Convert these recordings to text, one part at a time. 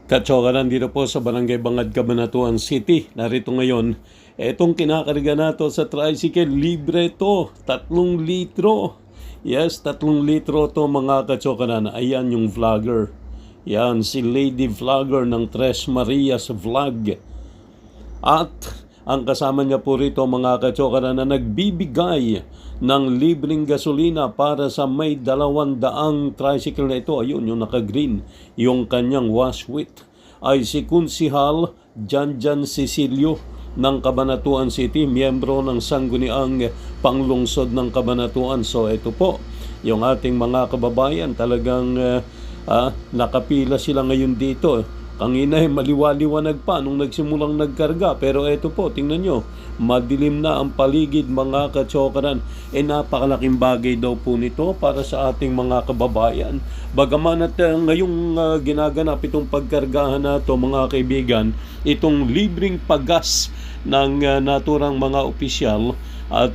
Katsokaran dito po sa Barangay Bangad, Cabanatuan City. Narito ngayon, etong kinakarga nato sa tricycle, libre to, 3 litro. Yes, 3 litro to mga katsokaran. Ayan yung vlogger. Yan, si Lady Vlogger ng Tres Marias Vlog. At ang kasama niya po rito mga katsokaran na nagbibigay ng libreng gasolina para sa may 200 tricycle na ito. Ayun, yung naka-green, yung kanyang waswit ay si Kunsihal Janjan Cecilio ng Cabanatuan City, miyembro ng Sangguniang Panglungsod ng Cabanatuan. So ito po, yung ating mga kababayan talagang nakapila sila ngayon dito. Kanina maliwaliwanag pa nung nagsimulang nagkarga. Pero eto po, tingnan nyo, madilim na ang paligid mga katsokaran. Napakalaking bagay daw po nito para sa ating mga kababayan. Bagaman at ngayong ginaganap itong pagkargahan na ito mga kaibigan, itong libreng paggas ng naturang mga opisyal at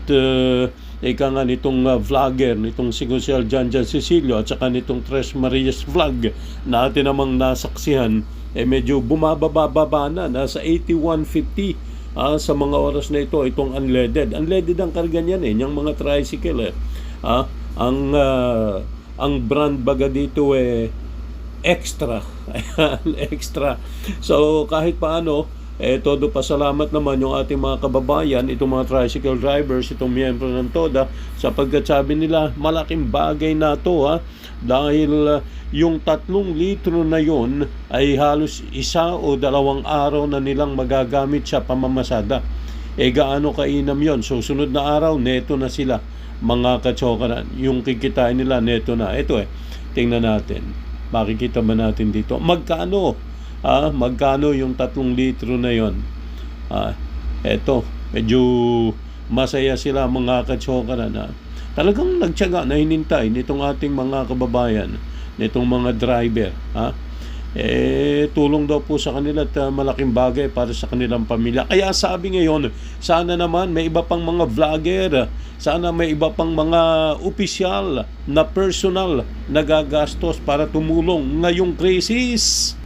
ika nga nitong vlogger, nitong si Gonzalo Janjan Cecilio at saka nitong Tres Marias Vlog na atin namang nasaksihan, medyo bumababa na, nasa 8150 sa mga oras na ito, itong unleaded. Unleaded ang karga niyan yung mga tricycle ang brand baga dito extra. Extra. So kahit paano, todo pasalamat naman yung ating mga kababayan, itong mga tricycle drivers, itong miyembro ng TODA, sapagkat sabi nila malaking bagay na to dahil yung 3 litro na yon ay halos 1 o 2 araw na nilang magagamit sa pamamasada. Gaano kainam yon? So sunod na araw, neto na sila mga katsokaran. Yung kikitain nila, neto na. Ito tingnan natin. Makikita ba natin dito? Magkano yung 3 litro na yon? Eto, medyo masaya sila mga katsokaran. Talagang nagtiyaga na hinintay nitong ating mga kababayan, nitong mga driver. Tulong daw po sa kanila at malaking bagay para sa kanilang pamilya. Kaya sabi ngayon, sana naman may iba pang mga vlogger, sana may iba pang mga opisyal na personal na gagastos para tumulong ngayong krisis.